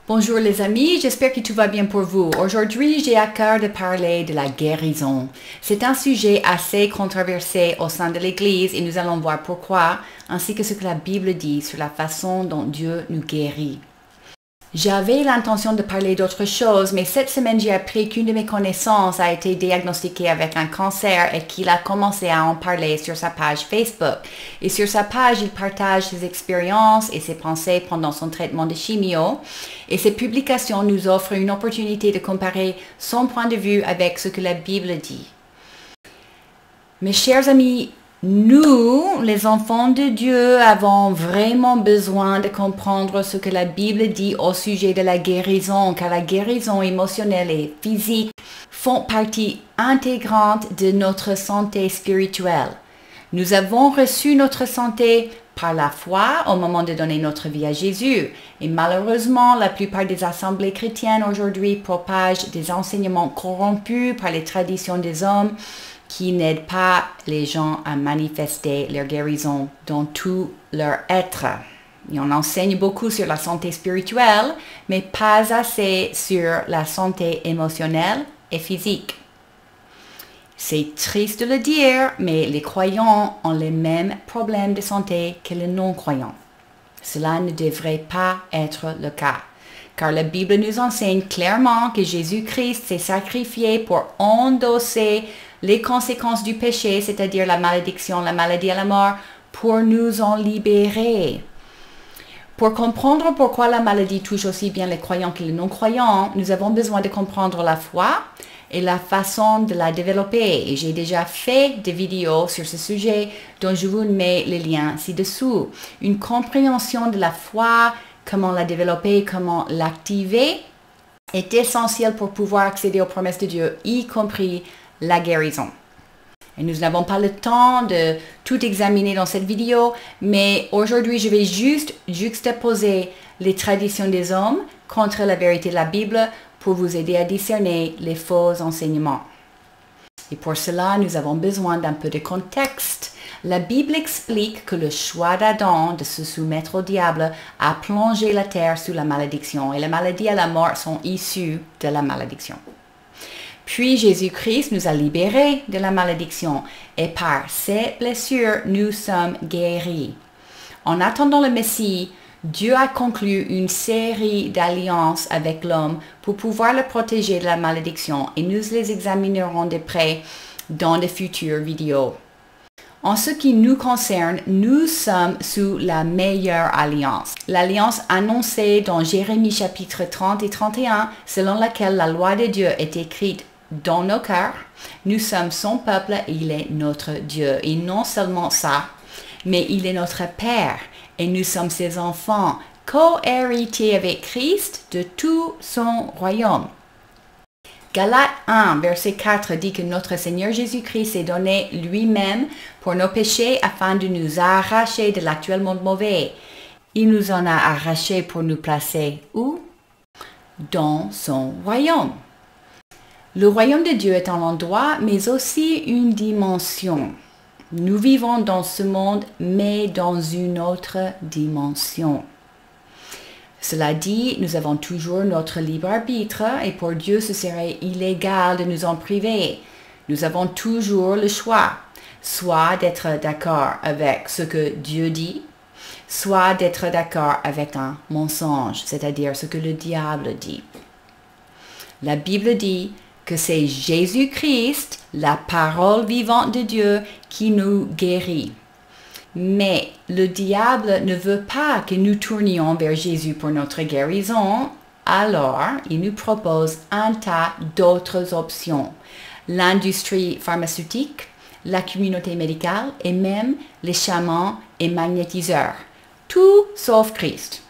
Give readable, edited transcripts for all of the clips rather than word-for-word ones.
Bonjour les amis, j'espère que tout va bien pour vous. Aujourd'hui, j'ai à cœur de parler de la guérison. C'est un sujet assez controversé au sein de l'Église et nous allons voir pourquoi, ainsi que ce que la Bible dit sur la façon dont Dieu nous guérit. J'avais l'intention de parler d'autre chose, mais cette semaine, j'ai appris qu'une de mes connaissances a été diagnostiquée avec un cancer et qu'il a commencé à en parler sur sa page Facebook. Et sur sa page, il partage ses expériences et ses pensées pendant son traitement de chimio. Et ces publications nous offrent une opportunité de comparer son point de vue avec ce que la Bible dit. Mes chers amis, nous, les enfants de Dieu, avons vraiment besoin de comprendre ce que la Bible dit au sujet de la guérison, car la guérison émotionnelle et physique font partie intégrante de notre santé spirituelle. Nous avons reçu notre santé par la foi au moment de donner notre vie à Jésus. Et malheureusement, la plupart des assemblées chrétiennes aujourd'hui propagent des enseignements corrompus par les traditions des hommes qui n'aident pas les gens à manifester leur guérison dans tout leur être. Et on enseigne beaucoup sur la santé spirituelle, mais pas assez sur la santé émotionnelle et physique. C'est triste de le dire, mais les croyants ont les mêmes problèmes de santé que les non-croyants. Cela ne devrait pas être le cas, car la Bible nous enseigne clairement que Jésus-Christ s'est sacrifié pour endosser les conséquences du péché, c'est-à-dire la malédiction, la maladie et la mort, pour nous en libérer. Pour comprendre pourquoi la maladie touche aussi bien les croyants que les non-croyants, nous avons besoin de comprendre la foi et la façon de la développer. Et j'ai déjà fait des vidéos sur ce sujet dont je vous mets les liens ci-dessous. Une compréhension de la foi, comment la développer, comment l'activer, est essentielle pour pouvoir accéder aux promesses de Dieu, y compris la guérison. Et nous n'avons pas le temps de tout examiner dans cette vidéo, mais aujourd'hui, je vais juste juxtaposer les traditions des hommes contre la vérité de la Bible pour vous aider à discerner les faux enseignements. Et pour cela, nous avons besoin d'un peu de contexte. La Bible explique que le choix d'Adam de se soumettre au diable a plongé la terre sous la malédiction et la maladie et la mort sont issues de la malédiction. Puis Jésus-Christ nous a libérés de la malédiction et par ses blessures, nous sommes guéris. En attendant le Messie, Dieu a conclu une série d'alliances avec l'homme pour pouvoir le protéger de la malédiction et nous les examinerons de près dans de futures vidéos. En ce qui nous concerne, nous sommes sous la meilleure alliance. L'alliance annoncée dans Jérémie chapitre 30 et 31, selon laquelle la loi de Dieu est écrite dans nos cœurs. Nous sommes son peuple et il est notre Dieu. Et non seulement ça, mais il est notre Père et nous sommes ses enfants, co-héritiers avec Christ de tout son royaume. Galates 1, verset 4 dit que notre Seigneur Jésus-Christ s'est donné lui-même pour nos péchés afin de nous arracher de l'actuel monde mauvais. Il nous en a arrachés pour nous placer où? Dans son royaume. Le royaume de Dieu est un endroit, mais aussi une dimension. Nous vivons dans ce monde, mais dans une autre dimension. Cela dit, nous avons toujours notre libre arbitre et pour Dieu, ce serait illégal de nous en priver. Nous avons toujours le choix, soit d'être d'accord avec ce que Dieu dit, soit d'être d'accord avec un mensonge, c'est-à-dire ce que le diable dit. La Bible dit que c'est Jésus-Christ, la parole vivante de Dieu, qui nous guérit. Mais le diable ne veut pas que nous tournions vers Jésus pour notre guérison, alors il nous propose un tas d'autres options. L'industrie pharmaceutique, la communauté médicale et même les chamans et magnétiseurs. Tout sauf Christ.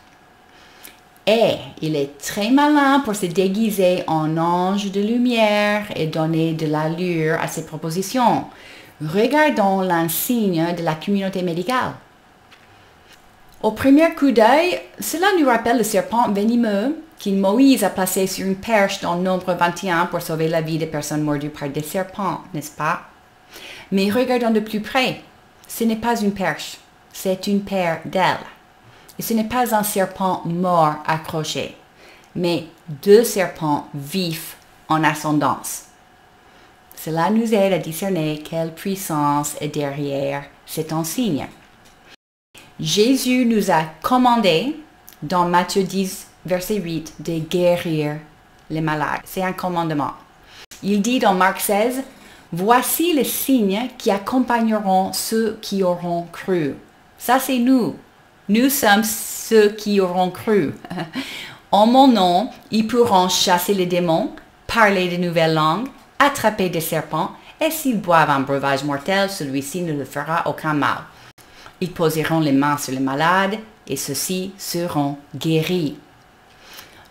Et il est très malin pour se déguiser en ange de lumière et donner de l'allure à ses propositions. Regardons l'insigne de la communauté médicale. Au premier coup d'œil, cela nous rappelle le serpent venimeux que Moïse a placé sur une perche dans Nombre 21 pour sauver la vie des personnes mordues par des serpents, n'est-ce pas? Mais regardons de plus près. Ce n'est pas une perche, c'est une paire d'ailes. Et ce n'est pas un serpent mort accroché, mais deux serpents vifs en ascendance. Cela nous aide à discerner quelle puissance est derrière cet insigne. Jésus nous a commandé, dans Matthieu 10, verset 8, de guérir les malades. C'est un commandement. Il dit dans Marc 16, « Voici les signes qui accompagneront ceux qui auront cru. » Ça, c'est nous. Nous sommes ceux qui auront cru. En mon nom, ils pourront chasser les démons, parler de nouvelles langues, attraper des serpents, et s'ils boivent un breuvage mortel, celui-ci ne leur fera aucun mal. Ils poseront les mains sur les malades, et ceux-ci seront guéris.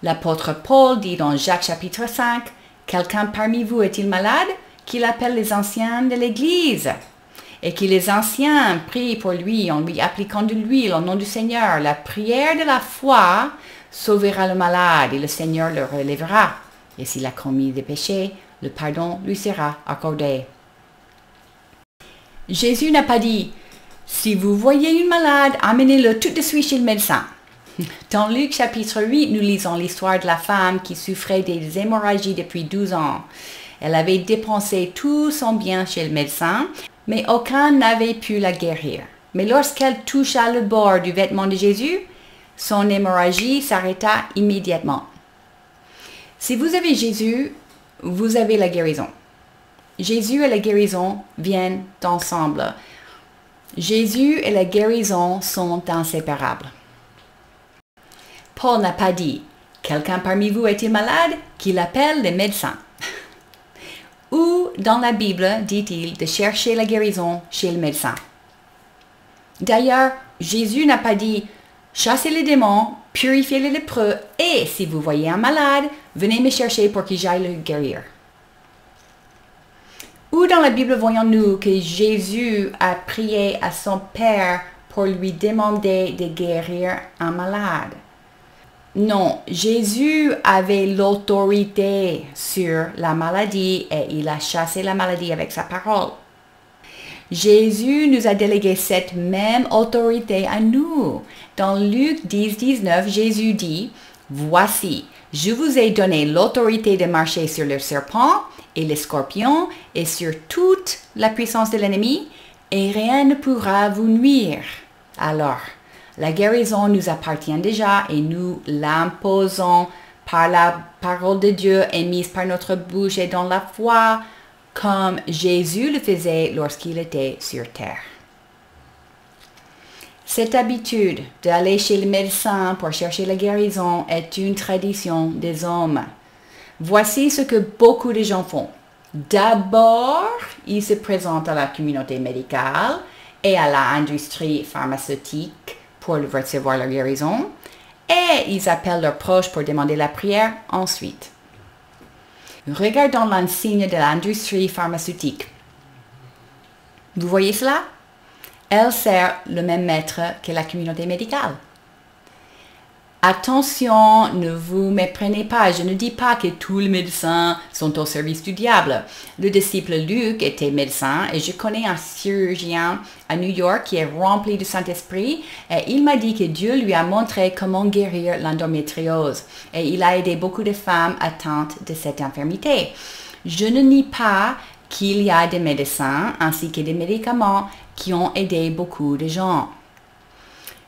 L'apôtre Paul dit dans Jacques chapitre 5, « Quelqu'un parmi vous est-il malade? Qu'il appelle les anciens de l'Église. » Et que les anciens prient pour lui en lui appliquant de l'huile au nom du Seigneur. La prière de la foi sauvera le malade et le Seigneur le relèvera. Et s'il a commis des péchés, le pardon lui sera accordé. Jésus n'a pas dit, « Si vous voyez une malade, amenez-le tout de suite chez le médecin. » Dans Luc chapitre 8, nous lisons l'histoire de la femme qui souffrait des hémorragies depuis 12 ans. Elle avait dépensé tout son bien chez le médecin, mais aucun n'avait pu la guérir. Mais lorsqu'elle toucha le bord du vêtement de Jésus, son hémorragie s'arrêta immédiatement. Si vous avez Jésus, vous avez la guérison. Jésus et la guérison viennent ensemble. Jésus et la guérison sont inséparables. Paul n'a pas dit « Quelqu'un parmi vous est-il malade? Qu'il appelle les médecins. » Ou dans la Bible, dit-il, de chercher la guérison chez le médecin. D'ailleurs, Jésus n'a pas dit « Chassez les démons, purifiez les lépreux, et si vous voyez un malade, venez me chercher pour que j'aille le guérir. » Ou dans la Bible, voyons-nous que Jésus a prié à son Père pour lui demander de guérir un malade. Non, Jésus avait l'autorité sur la maladie et il a chassé la maladie avec sa parole. Jésus nous a délégué cette même autorité à nous. Dans Luc 10, 19, Jésus dit, « Voici, je vous ai donné l'autorité de marcher sur les serpents et les scorpions et sur toute la puissance de l'ennemi, et rien ne pourra vous nuire. » Alors, la guérison nous appartient déjà et nous l'imposons par la parole de Dieu émise par notre bouche et dans la foi, comme Jésus le faisait lorsqu'il était sur terre. Cette habitude d'aller chez le médecin pour chercher la guérison est une tradition des hommes. Voici ce que beaucoup de gens font. D'abord, ils se présentent à la communauté médicale et à l'industrie pharmaceutique pour recevoir la guérison, et ils appellent leurs proches pour demander la prière ensuite. Regardons l'insigne de l'industrie pharmaceutique. Vous voyez cela? Elle sert le même maître que la communauté médicale. Attention, ne vous méprenez pas, je ne dis pas que tous les médecins sont au service du diable. Le disciple Luc était médecin et je connais un chirurgien à New York qui est rempli du Saint-Esprit et il m'a dit que Dieu lui a montré comment guérir l'endométriose et il a aidé beaucoup de femmes atteintes de cette infirmité. Je ne nie pas qu'il y a des médecins ainsi que des médicaments qui ont aidé beaucoup de gens.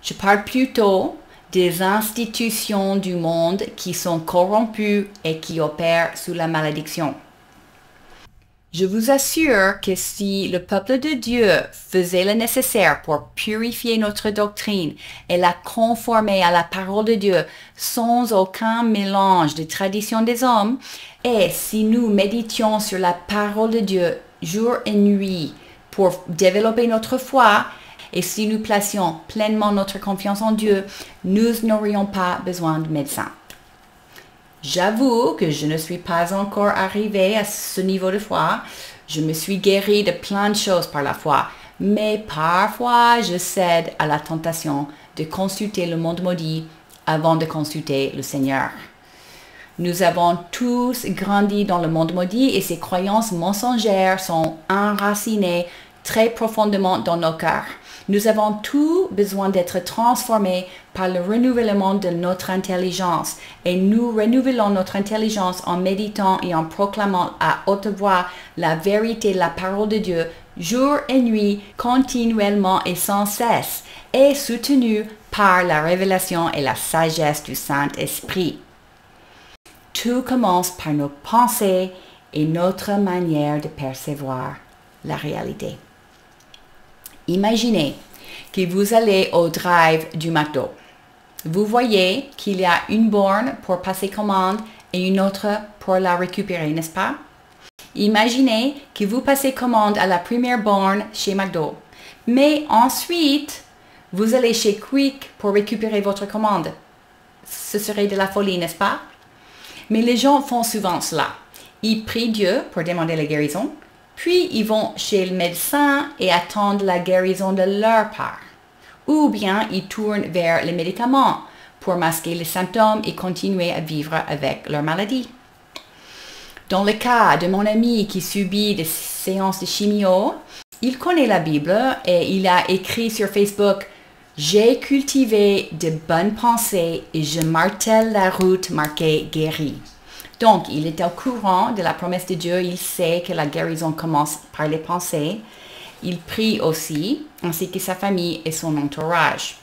Je parle plutôt des institutions du monde qui sont corrompues et qui opèrent sous la malédiction. Je vous assure que si le peuple de Dieu faisait le nécessaire pour purifier notre doctrine et la conformer à la parole de Dieu sans aucun mélange de traditions des hommes, et si nous méditions sur la parole de Dieu jour et nuit pour développer notre foi, et si nous placions pleinement notre confiance en Dieu, nous n'aurions pas besoin de médecins. J'avoue que je ne suis pas encore arrivée à ce niveau de foi. Je me suis guérie de plein de choses par la foi. Mais parfois, je cède à la tentation de consulter le monde maudit avant de consulter le Seigneur. Nous avons tous grandi dans le monde maudit et ces croyances mensongères sont enracinées très profondément dans nos cœurs. Nous avons tous besoin d'être transformés par le renouvellement de notre intelligence et nous renouvelons notre intelligence en méditant et en proclamant à haute voix la vérité, la parole de Dieu, jour et nuit, continuellement et sans cesse, et soutenu par la révélation et la sagesse du Saint-Esprit. Tout commence par nos pensées et notre manière de percevoir la réalité. Imaginez que vous allez au drive du McDo. Vous voyez qu'il y a une borne pour passer commande et une autre pour la récupérer, n'est-ce pas? Imaginez que vous passez commande à la première borne chez McDo, mais ensuite, vous allez chez Quick pour récupérer votre commande. Ce serait de la folie, n'est-ce pas? Mais les gens font souvent cela. Ils prient Dieu pour demander la guérison, puis ils vont chez le médecin et attendent la guérison de leur part. Ou bien ils tournent vers les médicaments pour masquer les symptômes et continuer à vivre avec leur maladie. Dans le cas de mon ami qui subit des séances de chimio, il connaît la Bible et il a écrit sur Facebook « J'ai cultivé de bonnes pensées et je martèle la route marquée guérie ». Donc, il est au courant de la promesse de Dieu, il sait que la guérison commence par les pensées. Il prie aussi, ainsi que sa famille et son entourage.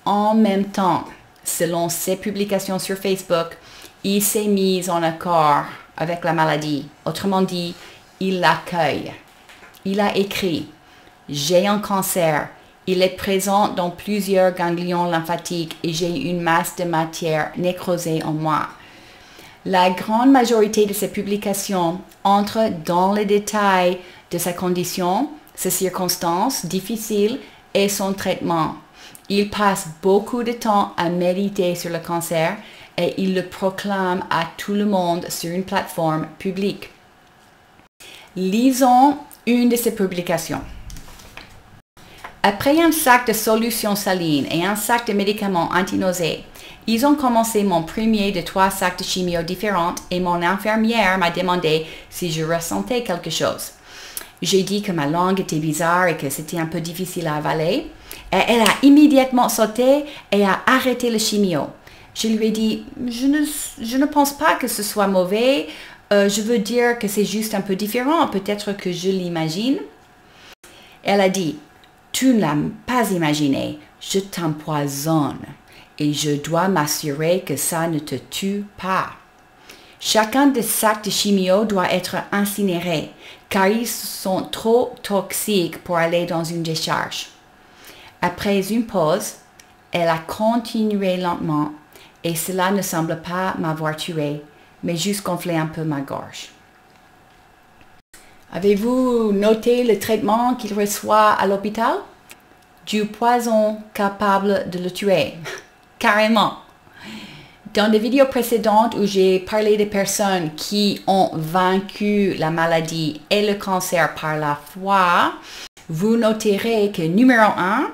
En même temps, selon ses publications sur Facebook, il s'est mis en accord avec la maladie. Autrement dit, il l'accueille. Il a écrit « J'ai un cancer. Il est présent dans plusieurs ganglions lymphatiques et j'ai une masse de matière nécrosée en moi. » La grande majorité de ses publications entrent dans les détails de sa condition, ses circonstances difficiles et son traitement. Il passe beaucoup de temps à méditer sur le cancer et il le proclame à tout le monde sur une plateforme publique. Lisons une de ses publications. Après un sac de solution saline et un sac de médicaments anti-nausées, ils ont commencé mon premier de 3 sacs de chimio différentes et mon infirmière m'a demandé si je ressentais quelque chose. J'ai dit que ma langue était bizarre et que c'était un peu difficile à avaler. Et elle a immédiatement sauté et a arrêté le chimio. Je lui ai dit, je ne pense pas que ce soit mauvais. Je veux dire que c'est juste un peu différent. Peut-être que je l'imagine. Elle a dit, tu ne l'as pas imaginé. Je t'empoisonne. Et je dois m'assurer que ça ne te tue pas. Chacun des sacs de chimio doit être incinéré, car ils sont trop toxiques pour aller dans une décharge. Après une pause, elle a continué lentement, et cela ne semble pas m'avoir tué, mais juste gonflé un peu ma gorge. Avez-vous noté le traitement qu'il reçoit à l'hôpital? Du poison capable de le tuer. Carrément. Dans des vidéos précédentes où j'ai parlé de personnes qui ont vaincu la maladie et le cancer par la foi, vous noterez que numéro 1,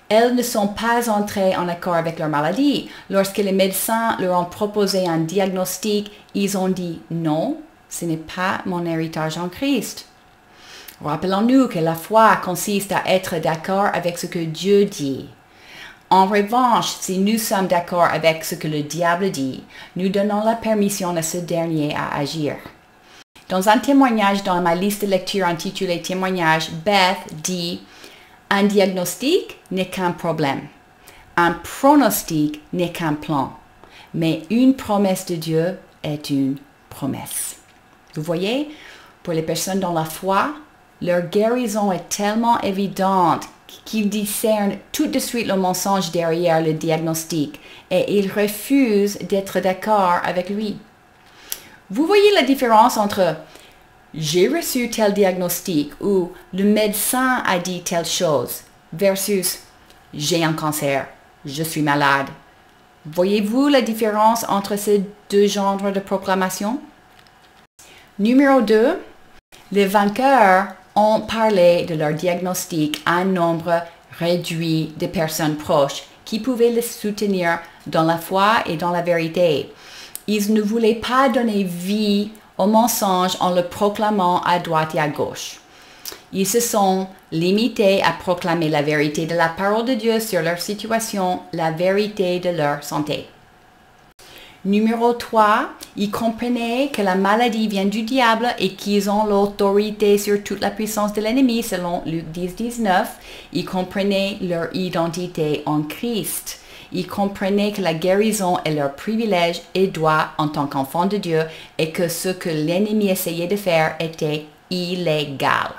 elles ne sont pas entrées en accord avec leur maladie. Lorsque les médecins leur ont proposé un diagnostic, ils ont dit non, ce n'est pas mon héritage en Christ. Rappelons-nous que la foi consiste à être d'accord avec ce que Dieu dit. En revanche, si nous sommes d'accord avec ce que le diable dit, nous donnons la permission à ce dernier à agir. Dans un témoignage dans ma liste de lecture intitulée « Témoignage », Beth dit « Un diagnostic n'est qu'un problème. Un pronostic n'est qu'un plan. Mais une promesse de Dieu est une promesse. » Vous voyez, pour les personnes dans la foi, leur guérison est tellement évidente qu'ils discernent tout de suite le mensonge derrière le diagnostic et ils refusent d'être d'accord avec lui. Vous voyez la différence entre « j'ai reçu tel diagnostic » ou « le médecin a dit telle chose » versus « j'ai un cancer, je suis malade ». Voyez-vous la différence entre ces deux genres de proclamation? Numéro 2, les vainqueurs ont parlé de leur diagnostic à un nombre réduit de personnes proches qui pouvaient les soutenir dans la foi et dans la vérité. Ils ne voulaient pas donner vie au mensonge en le proclamant à droite et à gauche. Ils se sont limités à proclamer la vérité de la parole de Dieu sur leur situation, la vérité de leur santé. Numéro 3, ils comprenaient que la maladie vient du diable et qu'ils ont l'autorité sur toute la puissance de l'ennemi, selon Luc 10, 19. Ils comprenaient leur identité en Christ. Ils comprenaient que la guérison est leur privilège et droit en tant qu'enfant de Dieu et que ce que l'ennemi essayait de faire était illégal.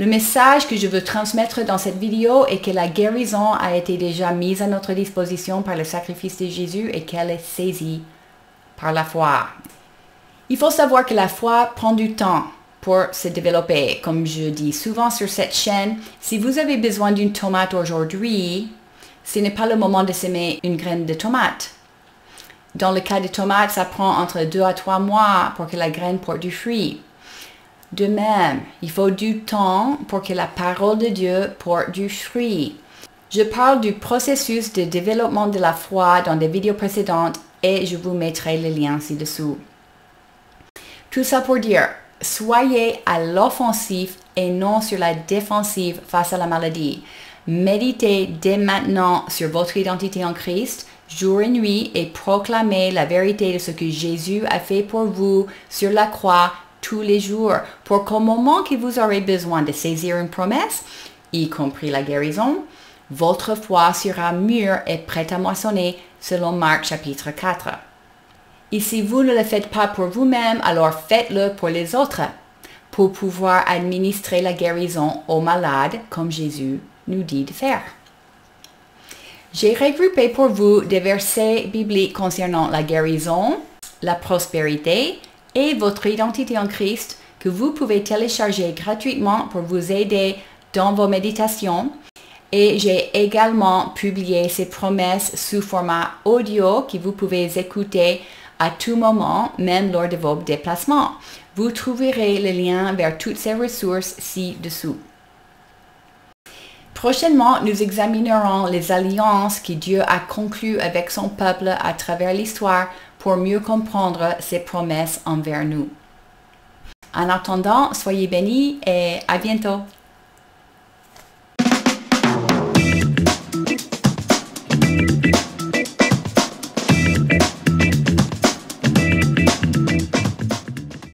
Le message que je veux transmettre dans cette vidéo est que la guérison a été déjà mise à notre disposition par le sacrifice de Jésus et qu'elle est saisie par la foi. Il faut savoir que la foi prend du temps pour se développer. Comme je dis souvent sur cette chaîne, si vous avez besoin d'une tomate aujourd'hui, ce n'est pas le moment de semer une graine de tomate. Dans le cas de tomates, ça prend entre 2 à 3 mois pour que la graine porte du fruit. De même, il faut du temps pour que la parole de Dieu porte du fruit. Je parle du processus de développement de la foi dans des vidéos précédentes et je vous mettrai le lien ci-dessous. Tout ça pour dire, soyez à l'offensive et non sur la défensive face à la maladie. Méditez dès maintenant sur votre identité en Christ, jour et nuit, et proclamez la vérité de ce que Jésus a fait pour vous sur la croix tous les jours, pour qu'au moment que vous aurez besoin de saisir une promesse, y compris la guérison, votre foi sera mûre et prête à moissonner, selon Marc chapitre 4. Et si vous ne le faites pas pour vous-même, alors faites-le pour les autres, pour pouvoir administrer la guérison aux malades, comme Jésus nous dit de faire. J'ai regroupé pour vous des versets bibliques concernant la guérison, la prospérité, et votre identité en Christ que vous pouvez télécharger gratuitement pour vous aider dans vos méditations. Et j'ai également publié ces promesses sous format audio que vous pouvez écouter à tout moment, même lors de vos déplacements. Vous trouverez le lien vers toutes ces ressources ci-dessous. Prochainement, nous examinerons les alliances que Dieu a conclues avec son peuple à travers l'histoire pour mieux comprendre ses promesses envers nous. En attendant, soyez bénis et à bientôt.